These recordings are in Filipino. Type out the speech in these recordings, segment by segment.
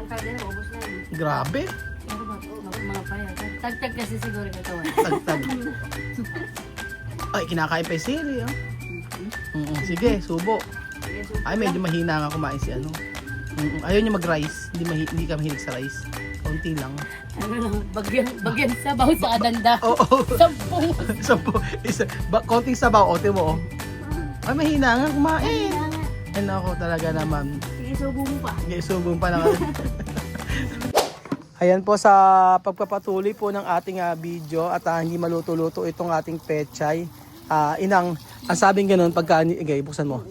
Isang karga na, ubos na yun. Grabe. Pero ba, mga payag. Tagtag kasi siguro yung katawan. Tagtag. Ay, kinakain pa yung sili, oh. Sige, subo. Ay, medyo mahina nga kumain si ano. Ayaw niya mag-rice. Hindi ka mahilig sa rice. Kaunti lang. Ano lang, bagyan sabaw sa adanda. Oo. 10. Konting sabaw, ote mo, oh. Ay, mahina nga kumain. Ay, nako talaga naman. Sige, subo mo pa. Sige, subong pa naman. Ayan po sa pagpapatuloy po ng ating video at hindi maluto-luto itong ating pechay. Inang, ang sabing ganun, pagka, buksan mo.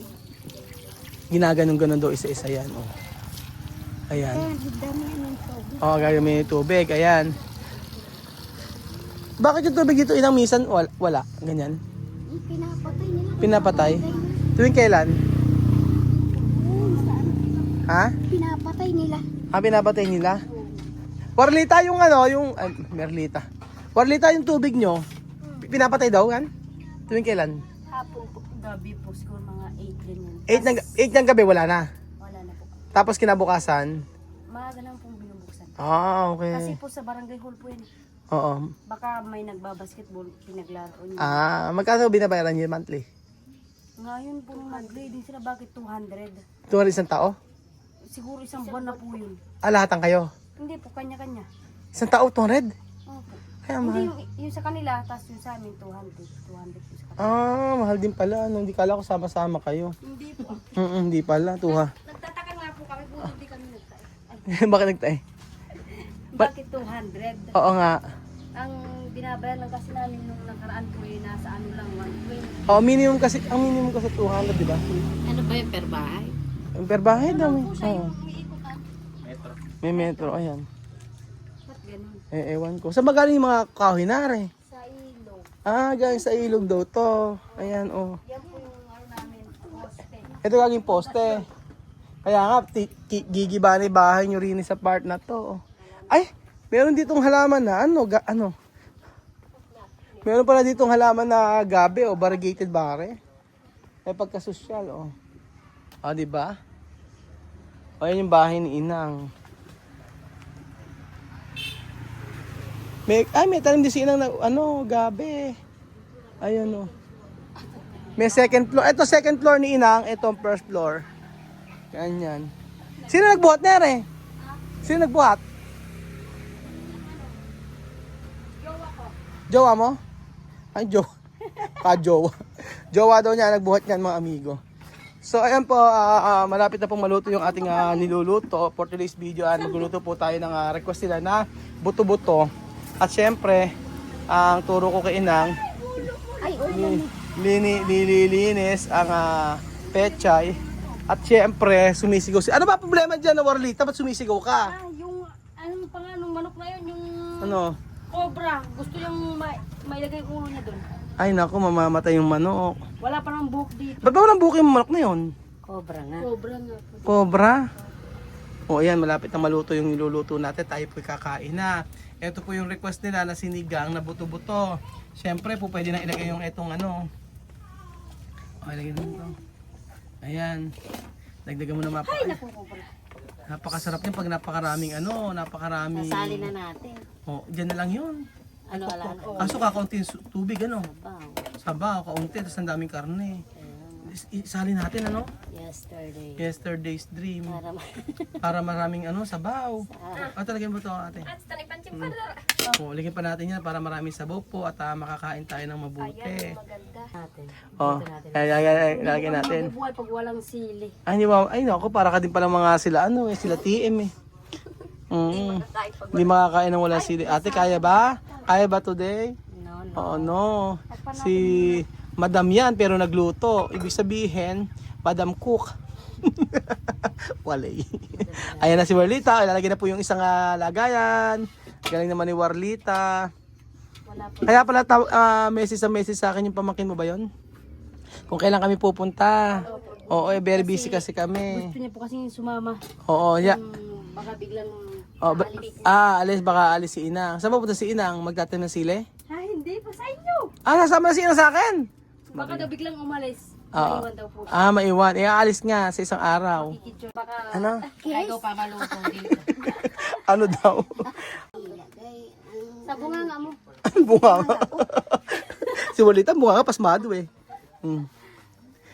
Ginaganon-ganon daw isa-isa yan. Oh. Ayan. Oo, gagawin yung tubig. Ayan. Bakit yung tubig dito inang minsan? Wala. Ganyan. Pinapatay nila. Pinapatay? Tuwing kailan? Ha? Pinapatay nila. Pinapatay nila? Warlita yung ano, Merlita. Warlita yung tubig nyo. Pinapatay daw yan? Tuwing kailan? Hapon po, gabi po, siguro mga 8 ganyan. 8 ng gabi, wala na. Wala na po. Tapos kinabukasan? Maaga lang pong binubuksan. Okay. Kasi po sa barangay hall po yan. Oo. Baka may nagbabasketball, pinaglaro niya. Magkano binabayaran niyo monthly? Ngayon po nag-grading sila, bakit 200? 200 isang tao? Siguro isang buwan na po yun. Lahat ang kayo? Hindi po, kanya-kanya. Isang tao, 200? Opo. Kaya Hindi mahal. yung sa kanila, tapos yung sa amin 200. 200 po sa kanila. Mahal din pala. Hindi kala ko sama-sama kayo. Hindi po. Hindi pala, tuha. Nagtataka nga po kami, buti di kami nagtay. Bakit nagtay? Bakit 200? Oo nga. Ang binabayaran lang kasi namin nung nakaraan po eh, nasa ano lang, 120. Ang minimum kasi 200, di ba? Ano ba yung per bahay? Ang per bahay daw. Ano po siya Oo. yung umiikutan? May metro, ayan. Ba't ganun? Ewan ko. Saan ba galing yung mga kahoy-nare? Sa ilog. Galing sa ilog daw to. Ayan, oh. Yan po yung ano namin, poste. Ito gaging poste. Kaya nga, gigiba ni bahay nyo rin sa part na to. Ay, meron ditong halaman na ano. Meron pala ditong halaman na gabi o variegated bare. Ay pagkasosyal, oh. Di ba? Ayan yung bahay ni Inang. May tanim din si Inang na gabi. Ayun, oh. May second floor. Ito second floor ni Inang, ito first floor. Ganyan. Sino nagbuhat na rin? Sino nagbuhat? Jowa mo? Ay, jowa. Jowa daw niya, nagbuhat niyan mga amigo. So, ayan po, malapit na pong maluto yung ating niluluto. For today's video, magluluto po tayo ng request nila na buto-buto. At syempre, ang turo ko kay Inang, nililinis ang pechay. At syempre, sumisigaw si... Ano ba problema dyan na Warlita? Ba't sumisigaw ka? Yung, anong panganong manok na yun, yung Ano? cobra. Gusto yung mailagay ulo niya doon. Ay naku, mamamatay yung manok. Wala pa ng buhok dito. Ba't ba walang buhok yung manok na yun? Cobra nga. Cobra nga po. Cobra? O ayan, malapit na maluto yung niluluto natin. Tayo po'y kakain na. Ito po yung request nila na sinigang na buto-buto. Siyempre po pwede na ilagay yung etong ano. O, ilagay na ito. Ayan. Dagdagan mo na Ay, naku, cobra. Napakasarap din pag napakaraming napakaraming... Sasali na natin. O, dyan na lang yun. Ano, ala na. Kaso kakaunti yung tubig, ano? Bang. Sabaw, kaunti, tapos ang daming karne. Isali natin, ano? Yesterday. Yesterday's dream. Para Para maraming sabaw. Talagyan mo ito ate. O, ligyan pa natin yan para maraming sabaw po at makakain tayo ng mabuti. maganda. Natin. O, Dito natin. lagyan natin. Mabubuhay pag walang sili. Ay, naku, para ka din pala mga sila, sila TM eh. Hindi makakain ng walang sili. Ate, kaya ba? Kaya ba today? No, no. No. Si Madam yan, pero nagluto. Ibig sabihin, Madam Cook. Walay. Ayan na si Warlita. Ilalagay na po yung isang lagayan. Galing naman ni Warlita. Wala po. Kaya pala message sa akin yung pamangkin mo ba yon? Kung kailan kami pupunta. Oo, very busy kasi kami. Gusto niya po kasi sumama. Oo, yeah. Baka biglang Alis, baka alis si Inang. Saan pupunta si Inang? Magtatanim ng sili? hindi po sa inyo. Nasama na si Inang sa akin. Baka daw biglang umalis. Maiwan daw po. Maiwan. Aalis nga sa isang araw. Kikitsyo. Baka Ano? ikaw pa maluto dito. Ano daw? Sa bunganga mo. Bunga nga. Si Walita, bunga nga, pasmado eh.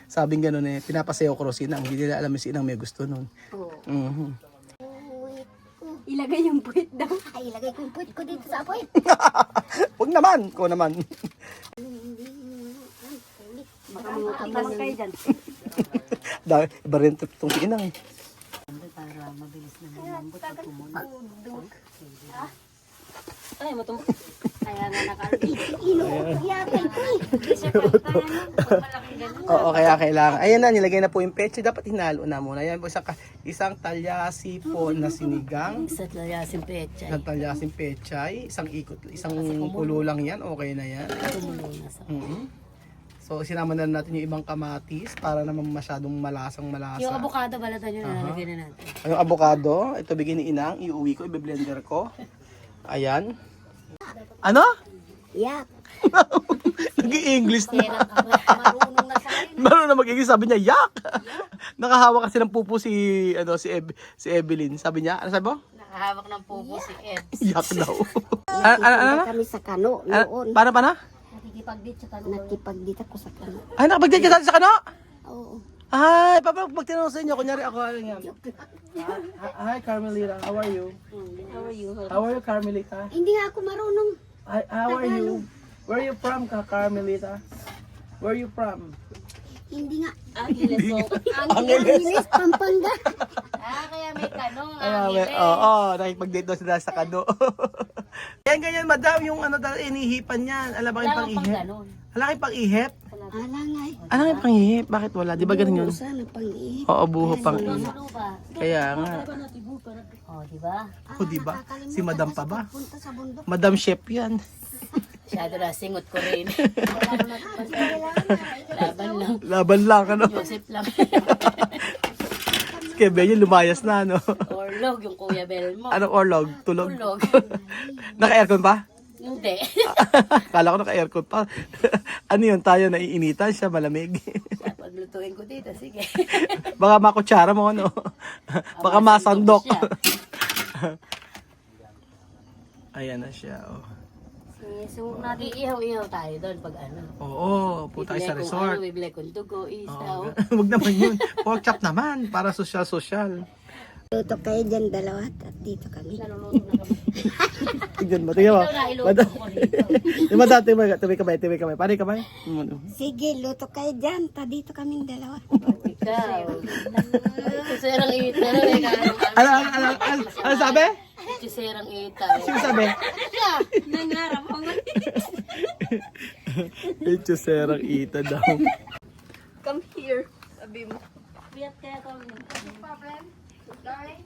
Sabing gano'n eh, pinapasayaw ko si Inang. Hindi nila alam si Inang may gusto nun. Oo. Mhm. Ilagay yung puwit daw. Ay, ilagay ko yung puwit ko dito sa apoy. Huwag naman, ko naman. Makamutang naman kayo dyan. Dahil, iba rin itong si Inang eh. Para mabilis na malambot at tumunod. Ay, matumbo. Kaya nga nakalagay. Inuuyakan ko eh. Malaking ganun. Oo, kaya kailangan. Ayan na, nilagay na po yung peche. Dapat hinalo na muna. Ayan po, isang talyasi po na sinigang. Sa layasin pecha. Isang talyasin pechay. Isang ikot, isang kulo lang yan. Okay na yan. Tumulo na sa... So, sinama na natin yung ibang kamatis para naman masyadong malasang malasa. Yung avocado balatan nyo na nalagay na natin. Yung avocado, ito bigyan ni Inang. Iuwi ko, i-blender ko. Ayan. Ano? Yak. Nag-i-English na. Marunong na sa akin. Marunong na mag-English. Sabi niya, yak! Nakahawak kasi ng pupo si Evelyn. Sabi niya, ano sabi mo? Nakahawak ng pupo si Ed. Yak daw. Ano? Kami sa kano noon. Paano? Nakikipag-date sa tanong. Nakipag-date ako sa kano. Ay, nakapag-date ka sa kano? Oo. Ay, pag tinanong sa inyo, kunyari ako, ano yan? Hi, Carmelita. How are you? How are you? How are you, Carmelita? Hindi nga ako marunong. Hi, how are you? Where are you from, Carmelita? Where are you from? Hindi nga. Angeles po. Angeles, Pampanga. Kaya may tanong. Oo, nakipag-date daw sila sa kano. Ganyan, madam, yung ano dahil inihipan niyan. Alam ba kayong pang-ihip? Alam kayong pang-ihip? Alangay. Alam kayong pang-ihip? Bakit wala? Di ba ganun yun? Sana pang-ihip. Oo, buho pang-ihip. Ano ba? Kaya nga. Oh, di ba? O, di ba? Si madam pa ba? Punta sa bundok. Madam chef yan. Masyado na singot ko rin. Laban lang. Laban lang, ano? Joseph lang. Kaya Benyo, lumayas na, ano? Orlog, yung Kuya Belmo. Anong orlog? Tulog? Orlog. Naka-aircon pa? Hindi. Kala ko naka-aircon pa. Ano yun, tayo naiinitan siya, malamig. Paglutuin ko dito, sige. Baka makutsara mo, ano? Baka masandok. Ayan na siya, oh. So, natin ihaw-ihaw tayo doon pag ano. Oo, po tayo sa resort. Bibili kong dugo, isaw. Huwag naman yun. Pork chop naman, para social-social. Luto kayo dyan dalawa at dito kami. Naluluto na kami. Tignan mo, tignan mo. Ito na, iluto ko rito. Yung madam, tuloy kamay. Paano kamay? Sige, luto kayo dyan. Ta dito kaming dalawa. Ikaw. Ituserang ita. Ano sabi? Ituserang ita. Sino sabi? Nangarap ako. Medyo serang ita daw. Come here. Sabi mo. Biyat kaya kami. Problem? Darling?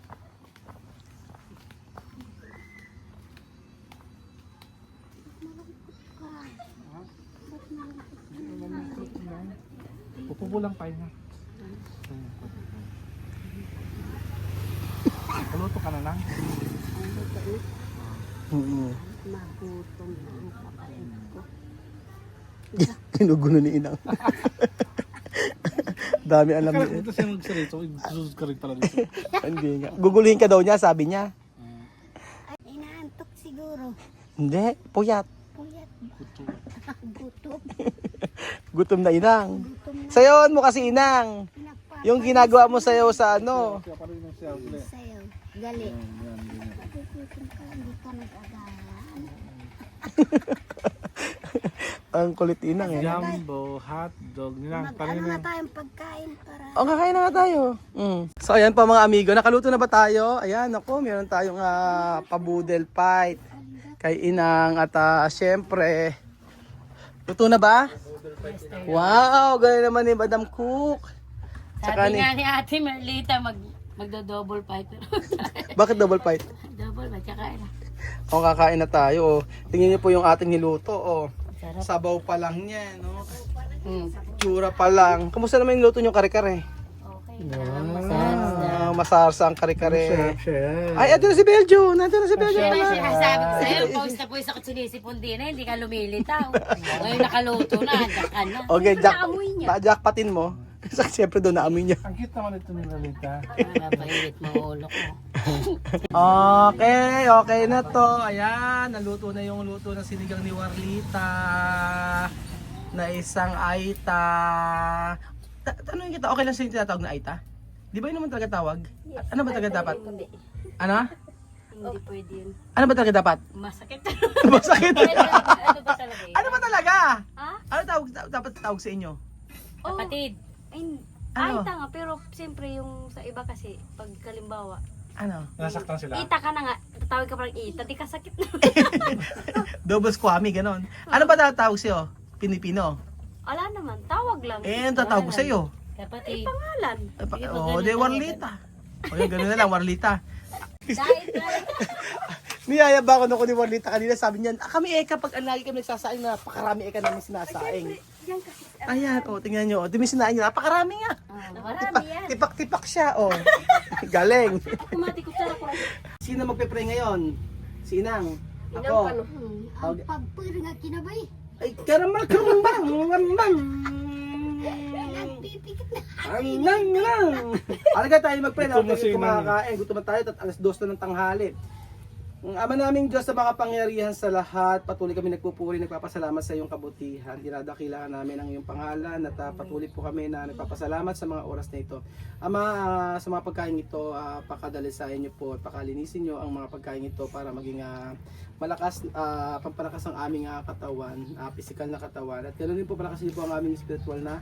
Pupupo lang tayo na. Puluto ka na lang. Magutom na ang kapatid ko. Kinugulo ni Inang. Dami alam niya. Ito siya magsalita, susunod ka rin pala dito. Hindi nga. Guguluhin ka daw niya, sabi niya. Inaantok siguro. Hindi, puyat. Puyat. Gutom. Gutom na Inang. Sayawan mo kasi Inang. Yung ginagawa mo sayaw sa ano. Kaya pala yung siya ulit. Sayo. Gali. Gutom ka, hindi ka nag-agahan. Ang kulit Inang eh. Jumbo, hotdog, nilang Mag-ano na tayong pagkain para... O, kakain na nga tayo. So, ayan pa mga amigo. Nakaluto na ba tayo? Ayan, ako, meron tayong pabudel fight kay Inang. At syempre, luto na ba? Wow, ganyan naman ni Madam Cook. Sabi nga ni Ate Merlita, magdo-double fight. Bakit double fight? Double fight, tsaka ina. O, kakain na tayo. Oh. Tingnan niyo po yung ating niluto. Oh. Sarap. Sabaw pa lang niya, no? Tsura pa lang. Kamusta naman yung luto niyo kare-kare? Okay. Masarap. masarsa ang kare-kare. Siya. Ay, ito na si Beljo. Nandito na si Beljo. Kaya pala. sinasabi ko sa'yo, pawis na pawis ako sinisipon din na, hindi ka lumilitaw. Ngayon nakaluto na, andak ka na. Okay, Naamoy niya. jackpatin mo. Siyempre doon naamoy niya. Ang cute naman ito ni Lalita. Napainit mo ulo ko. Okay na to. Ayan, naluto na yung luto ng sinigang ni Warlita. Na isang Aita. Tanungin kita, okay lang sa'yo yung tinatawag na Aita? Di ba yun naman talaga tawag? Ano ba talaga dapat? Hindi. Ano? Hindi pwede yun. Ano ba talaga dapat? Masakit. Masakit. Ano ba talaga yun? Ano ba talaga? Ha? Ano dapat tawag sa inyo? Oh, Kapatid. ay, Ano? tanga. Pero siyempre yung sa iba kasi, pag kalimbawa, Ano? Nasaktan sila. ita ka na nga, tawag ka parang ita, di ka sakit na. Double squammy, ganon. Ano ba tawag sa'yo? Pinipino? Wala naman, tawag lang. Eh, ano tatawag ko sa'yo? Kapatid. Pangalan. De Warlita. O yun, gano'n na lang, Warlita. Dahil Niyaya ba ako nung ni Warlita kanina, sabi niyan, kami kapag lagi kami nagsasaing, napakarami namin sinasaing. yan kasi, Ayan, tingnan nyo, di may sinaing nyo, napakarami nga. marami yan. Tipak-tipak siya, Galing. Kumati ko tara ko. Sino magpe-pray ngayon? Si Inang. Inang Ako. pano. Ang pagpuri nga kinabay. Ay, karamal. Nagpipikit na. Alaga tayo mag-pray na Gutom na si tayo Inang. kumakain. Gutom na tayo at alas 2 na ng tanghali. Ang Ama naming Diyos sa makapangyarihan sa lahat, patuloy kami nagpupuri, nagpapasalamat sa iyong kabutihan. Dinadakilaan namin ang iyong pangalan at patuloy po kami na nagpapasalamat sa mga oras na ito. Ama, sa mga pagkain ito, pakadalisayan niyo po at pakalinisin niyo ang mga pagkain ito para maging malakas, pampalakas ang aming katawan, physical na katawan. At ganoon din po palakasin niyo po ang aming spiritual na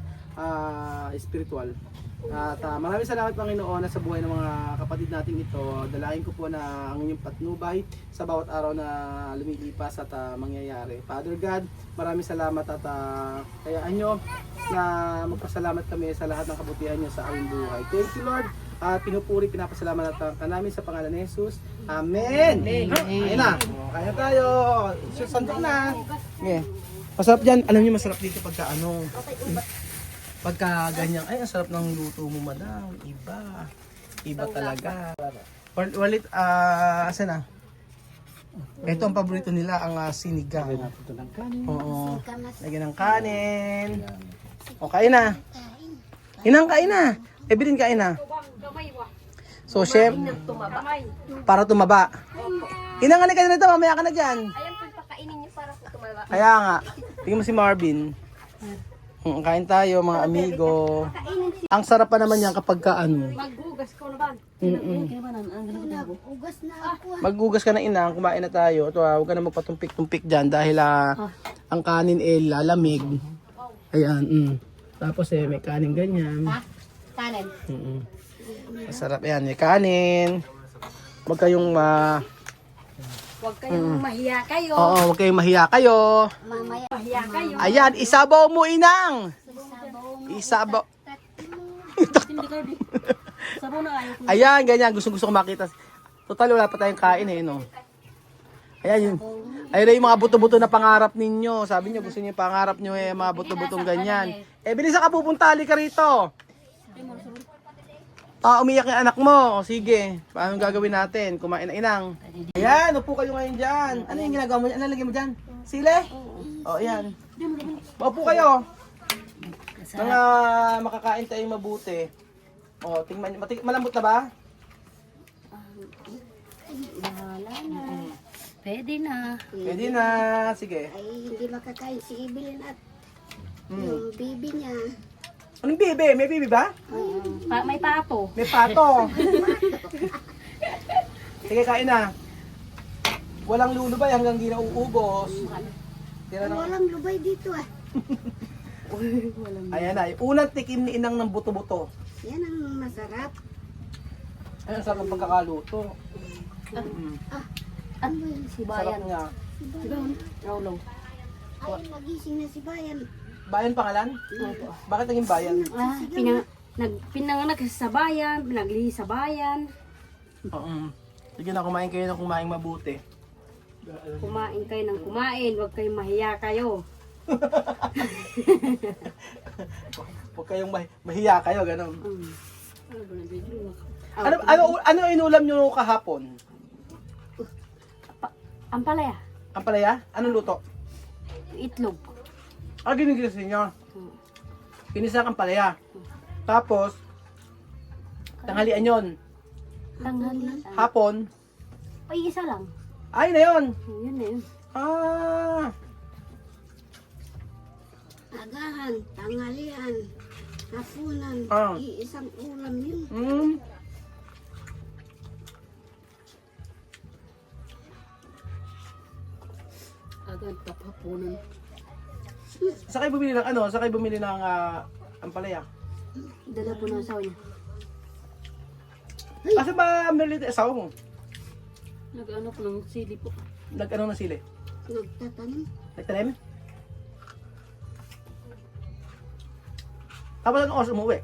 spiritual. At maraming salamat Panginoon na sa buhay ng mga kapatid natin ito. Dalangin ko po na ang inyong patnubay sa bawat araw na lumilipas at mangyayari. Father God, maraming salamat at kayaan nyo na magpasalamat kami sa lahat ng kabutihan nyo sa aming buhay. Thank you Lord. At pinupuri, pinapasalamat ka namin sa pangalan ni Jesus. Amen! Ayun na. Kaya tayo. Sandok na. Okay. Masarap dyan. Alam niyo masarap dito pagka pagka ganyan, ay, ang sarap ng luto mo, madam. Iba. Iba talaga. Walit, asan na? Ito ang paborito nila, ang sinigang. Lagyan natin ito ng kanin. Oo. Lagyan ng kanin. O, kain na. Inang, kain na. Evelyn, kain na. So, chef, para tumaba. Inang, ka na dito, mamaya ka na dyan. Ayan po pakainin niyo para po tumaba. Kaya nga, tingnan mo si Marvin. Kain tayo mga amigo. Ang sarap pa naman yan kapag Maghugas ko na ba? Ugas na ako. maghugas ka na Inang, kumain na tayo. Ito huwag ka na magpatumpik-tumpik dyan dahil ang kanin lalamig. Ayan, Tapos may kanin ganyan. Kanin. Masarap yan, may kanin. Huwag kayong Huwag kayong mahiya kayo. huwag kayong mahiya kayo. Mamaya. Mahiya kayo. Ayan, isabaw mo Inang. Sabaw mo. Isabaw. Sabaw na ayaw ko. Ayan, ganyan. Gusto ko makita. Total, wala pa tayong kain no? Ayan yun. Ayun na yung mga buto-buto na pangarap ninyo. Sabi nyo, gusto nyo yung pangarap nyo mga buto-butong ganyan. Bilisan ka pupunta, ka rito. Umiyak yung anak mo. O, sige. Paano gagawin natin? Kumain na Inang. Ayan, upo kayo ngayon dyan. Ano yung ginagawa mo dyan? Ano lagyan mo dyan? Sile? O, ayan. Upo kayo. Mga makakain tayong mabuti. O, tingnan nyo. Malambot na ba? Bahala na. Pwede na. Pwede na. Sige. Ay, hindi makakain si Evelyn at yung baby niya. Anong bibi? May bibi ba? May pato. May pato. Sige, kain na. Walang lulubay hanggang di nauubos. Tira na. Walang lubay dito Ayan na. Yung unang tikim ni Inang ng buto-buto. Yan ang masarap. Ayan, sarap ng pagkakaluto. Ano yun? Sarap niya. Rolong. Ay, nagising na si Bayan. Bayan pangalan? Bakit naging bayan? Pinanganak sa bayan, pinaglihi sa bayan. Sige na, kumain kayo ng kumain mabuti. Kumain kayo ng kumain, huwag kayong mahiya kayo. Huwag kayong mahiya kayo, gano'n. Ano inulam nyo kahapon? Ang palaya. Ang palaya? Anong luto? Itlog. Ginigilis ninyo. Ginisang ang palaya. Tapos, tanghalian yun. Tanghali. Hapon. Ay, isa lang. Ay, na yun. Yun na yun. Agahan, tanghalian, hapunan, iisang ulam yun. Agad hapunan. Sa kayo bumili ng ano? Sa kayo bumili ng ampalaya? Dala po ng asawa niya. Kasi ba meron dito asawa mo? Nag-ano po ng sili po. Nag-ano na sili? Nagtatanim. Nagtanim? Tapos anong oras umuwi?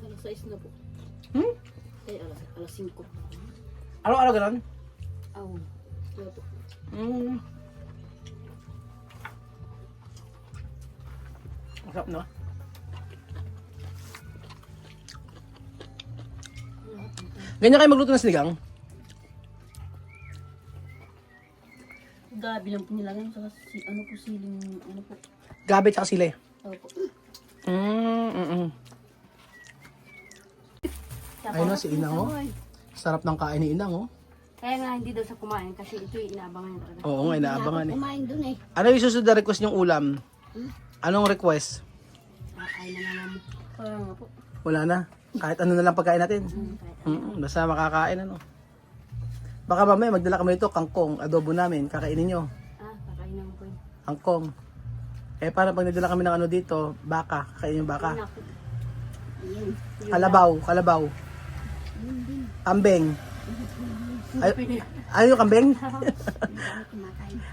Alas 6 na po. Ay, alas 5. Araw-araw ganun? Oo. Wala po. Masarap, no? Ganyan kayo magluto ng sinigang? Gabi lang po nilagay sa ano po siling ano po. Gabi tsaka sili. Opo. Ayun na si Inang, oh. Sarap ng kain ni Inang, oh. Kaya nga hindi daw sa kumain kasi ito yung inaabangan niya talaga. Oo nga, inaabangan eh. Kumain dun eh. Ano yung susunod na request niyong ulam? Anong request? Ay na naman mo. Kaya nga po. Wala na. Kahit ano na lang pagkain natin. Basta makakain, ano. Baka mamaya magdala kami nito, kangkong, adobo namin, kakainin nyo. Kakain naman po yun. Kangkong. Eh, paano pag nagdala kami ng ano dito? Baka, kakainin yung baka. Kalabaw. Kambing. Ay, yung kambing?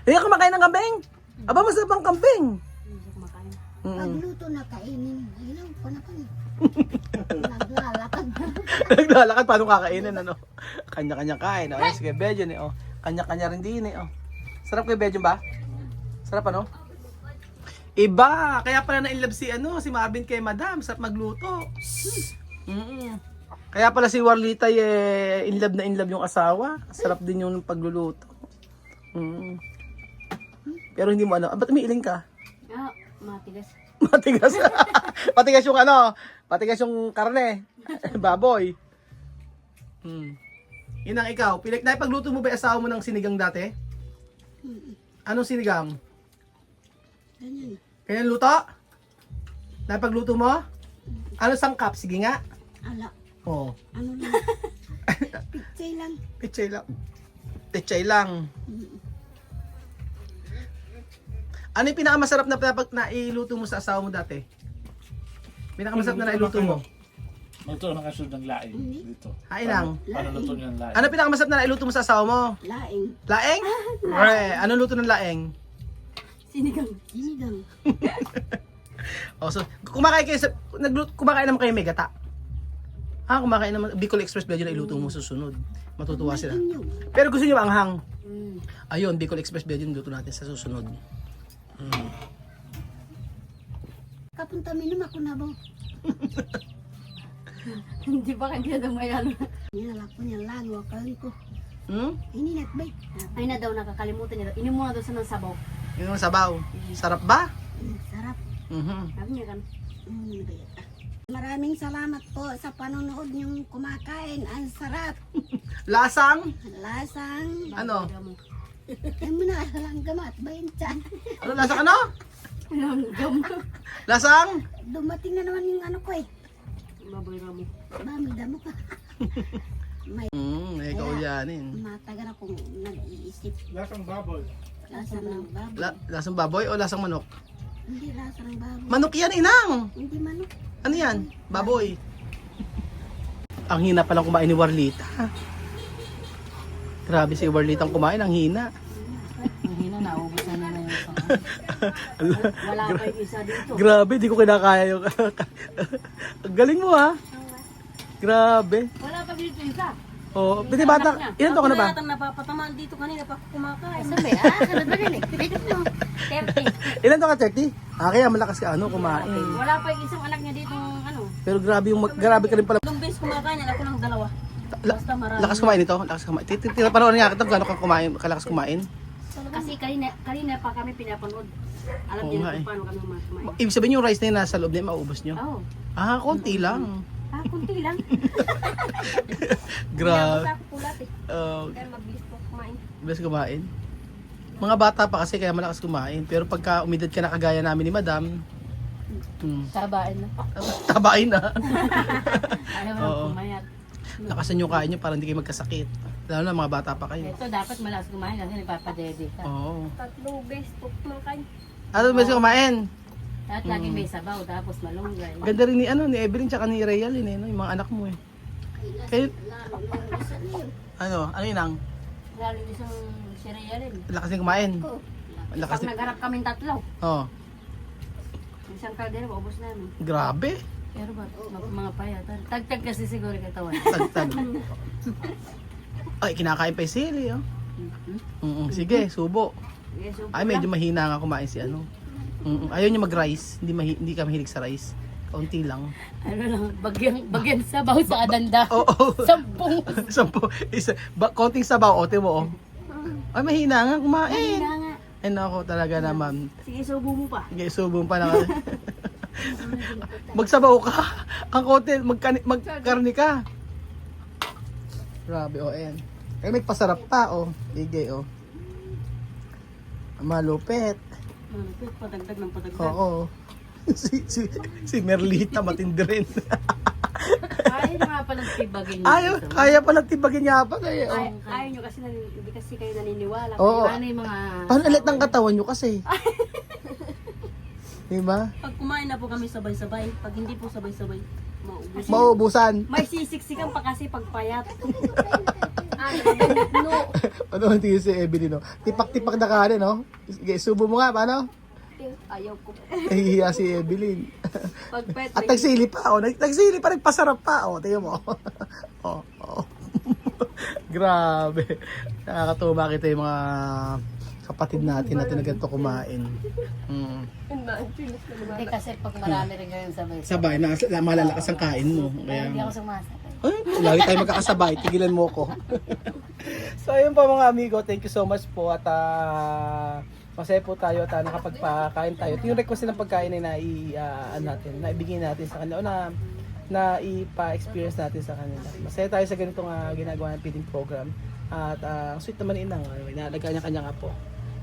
Hindi ka kumakain ng kambing? Aba, masarap ang kambing. Hindi siya kumakain. Pagluto na kainin, ilaw ko na pa eh. Naglalakad. Naglalakad, paano kakainin, ano? Kanya-kanya kain. Oh, sige, Bejon eh, oh. Kanya-kanya rin din eh, oh. Sarap kayo, Bejon ba? Sarap, ano? Iba! Kaya pala na-inlove si, si Marvin kay Madam. Sarap magluto. Kaya pala si Warlita inlove na inlove yung asawa. Sarap din yung pagluluto. Pero hindi mo ba't umiiling ka? Matigas. Matigas. Matigas yung matigas yung karne. Baboy. Inang ikaw, naipagluto mo ba yung asawa mo ng sinigang dati? Anong sinigang? Ganyan. Kaya luto? Naipagluto mo? Ano sangkap? Sige nga. Ala. Oo. Ano lang. Pichay lang. Pechay lang. Pechay lang. Ano yung pinakamasarap na iluto mo sa asawa mo dati? Pinakamasarap na nailuto mo? Luto ng kasunod ng laing dito. Inang. Paano luto niyo ng laing? Ano pinakamasarap na nailuto mo sa asawa mo? Laing. Laeng? Anong luto ng laeng? Sinigang. Sinigang. So kumakain naman kayo may gata. Kumakain naman Bicol Express Bledyo na iluto mo susunod. Matutuwa sila. Pero gusto niyo anghang? Ayun, Bicol Express Bledyo luto natin sa susunod. Kapunta minum ako na ba? Hindi ba kanya daw may ano? Nilalak ko niya lago. Kali ko. Ini nakbay. Ay na daw nakakalimutan niya daw. Inim mo na daw sa ng sabaw. Yun ang sabaw. Sarap ba? Sarap. Sabi niya kan. Maraming salamat po sa panonood niyong kumakain. Ang sarap. Lasang? Lasang. Ano? Ay mo na lang gamat. Bayan dyan. Ano lasang ano? Langgam. Lasang? Dumating na naman yung ano ko eh. Baboy ramo. Mami, damo ka. May Ikaw yanin. matagal akong nag-iisip. Lasang baboy. Lasa ng baboy. Lasang baboy o lasang manok? Hindi lasa ng baboy. Manok yan, Inang! Hindi manok. Ano yan? Baboy. Ang hina palang kumain ni Warlita. Grabe si Warlita ang kumain, ang hina. Hindi na naubusan na yung isa. Wala pa yung isa dito. Grabe, di ko kinakaya yung... Ang galing mo ha. Grabe. Wala pa dito isa. Oh, pwede bata. Ilan to ka na ba? Ako napapatamaan dito kanina pa kumakain. Sabi, kanad ba rin eh? Dito mo. 30. Ilan to ka, 30? Kaya malakas ka kumain. Wala pa yung isang anak niya dito ano. Pero grabe ka rin pala. Nung beses Tapos kumakain yan, ako ng dalawa. Basta marami. Lakas kumain ito? Lakas kumain. Panoorin nga kita kung gano'n kumain, kalakas kumain. Kasi kanina pa kami pinapanood. Alam Oo niyo nga kung eh. paano kami kumain. Ibig sabihin yung rice na yun nasa loob na yun, maubos nyo? Oo. Ah, konti lang. Kunti lang. Grabe. Basta ako pulat eh. Oh, Kaya mabilis po kumain. bilis kumain. Mga bata pa kasi kaya malakas kumain. Pero pagka umidad ka na kagaya namin ni Madam, Tabain na. tabain na. Ayaw mo Oo. kumayat. Lakasan yung kain nyo para hindi kayo magkasakit. Lalo na mga bata pa kayo. Ito dapat malakas kumain kasi nagpapadede ka. Oo. 3 beses po kumakain. Ano ba siya kumain? At lagi may sabaw tapos malunggay. Ganda rin ni ni Evelyn tsaka ni Rayalin eh, no? Yung mga anak mo eh. Kayo, ano yun ang? Lalo isang siriyalin. Lakas din kumain. Lakas Pag din. nagharap kaming tatlo, Oh, isang kaldero, maubos namin. grabe. Pero ba, mga payatan. Tagtag kasi siguro katawan. Tagtag. Ay, kinakain pa yung sili, oh. Sige, subo. Yes, so, Ay, medyo mahina nga kumain si ano. Ayaw niya mag-rice. Hindi ka mahilig sa rice. Kaunti lang. ano lang, bagyan sabaw sa adanda. Oo. 10. Konting sabaw, ote mo, oh. Ay, mahina nga kumain. Kaya nga. Ay, nako, talaga naman. Sige, subo mo pa. Sige, subong pa na. Magsabaw ka. Ang konti, magkarni ka. Grabe, oh, ayan. Ay, may pasarap pa, oh. Sige, oh. Malupit. Patagdag ng patagdag. Oo. Si Merlita matindi rin. Ayaw nga palang tibagin niyo. Ayaw, kaya pala tibagin niya pa kaya. Oh. Ayaw nyo kasi hindi kasi kayo naniniwala. Oo. Ano yung mga... Paano ulit ng katawan nyo kasi? Diba? Pag kumain na po kami sabay-sabay, pag hindi po sabay-sabay, maubos. Mauubusan. May sisiksikan pa kasi pagpayat. Ano ang tingin si Evelyn, no? Tipak-tipak na kanin, no? Sige, subo mo nga, paano? Ayaw ko. Nahihiya si Evelyn. Pag pet, At nagsili pa, oh. Nagsili pa, nagpasarap pa, oh. Tingnan mo. Oh, oh. Grabe. Nakakatuwa kita yung mga kapatid natin na ganito kumain. Hindi kasi pag marami rin ganyan sabay. Sabay, malalakas ang kain mo. Kaya, Hindi ako sumasakay. ay, lagi tayo magkakasabay. Tigilan mo ko. So, ayun po mga amigo. Thank you so much po. At masaya po tayo at nakapagpakain tayo. Ito yung request ng pagkain na naibigay natin sa kanila o na ipa-experience natin sa kanila. Masaya tayo sa ganitong ginagawa ng feeding program. At ang sweet naman inang, nagkanya-kanya nga po.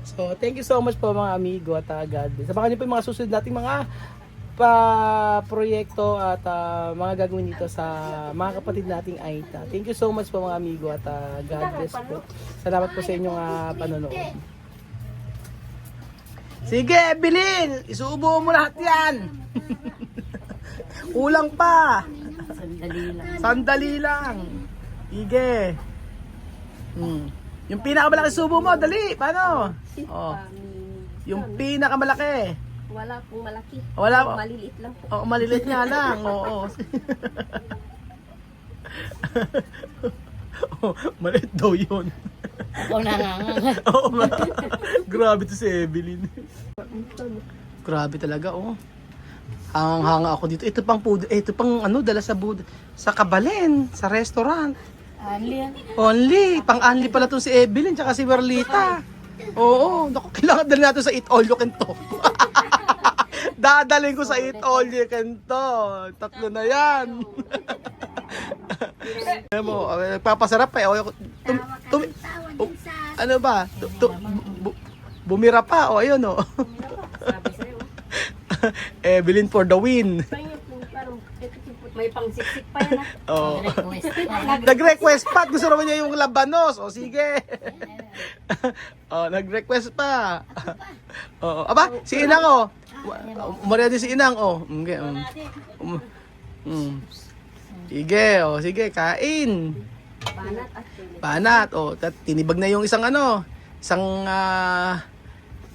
So, thank you so much po mga amigo at God bless. Sabakan niyo po yung mga susunod nating mga proyekto at mga gagawin dito sa mga kapatid nating Aita. Thank you so much po mga amigo at God bless po. Salamat po sa inyong panonood. Sige, Evelyn! Isubo mo lahat yan! Kulang pa! Sandali lang. Sandali lang! Sige! Yung pinakamalaki subo mo, dali! Paano? Oh. Yung pinakamalaki. wala pong malaki. Wala. Maliliit lang po. Oo, maliliit nga lang. Oo. Oh, maliit daw yun. Ako nanganganga. Oo nga. Grabe to si Evelyn. Grabe talaga, oh. Hanga ako dito. Ito pang food, ito pang dala sa Kabalen, sa restaurant. Anli yan. Only, pang-only pala to si Evelyn tsaka si Merlita. Oo, naku, kailangan dalhin natin sa Eat All You Can Talk. Dadalhin ko sa Eat All You Can Talk. 3 na yan. Alam mo, nagpapasarap pa eh. Ano ba? Bumira pa. O, ayun o. Sabi sa'yo. Evelyn for the win. May pangsiksik pa yan. Oh. Request. Nag-request pa. Gusto naman niya yung labanos. O, sige. Oh, nag-request pa. Oh, aba, si Inang o. Umaria din si Inang o. Okay. Sige, o. Sige, kain. Banat at Panat. O, tinibag na yung isang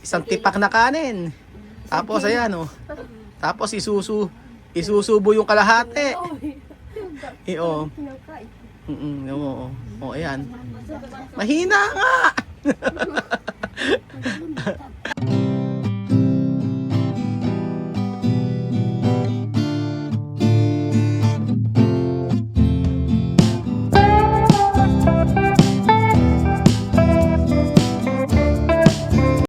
isang tipak na kanin. Tapos, ayan o. Tapos, isusubo yung kalahati. O. O, ayan. Mahina nga.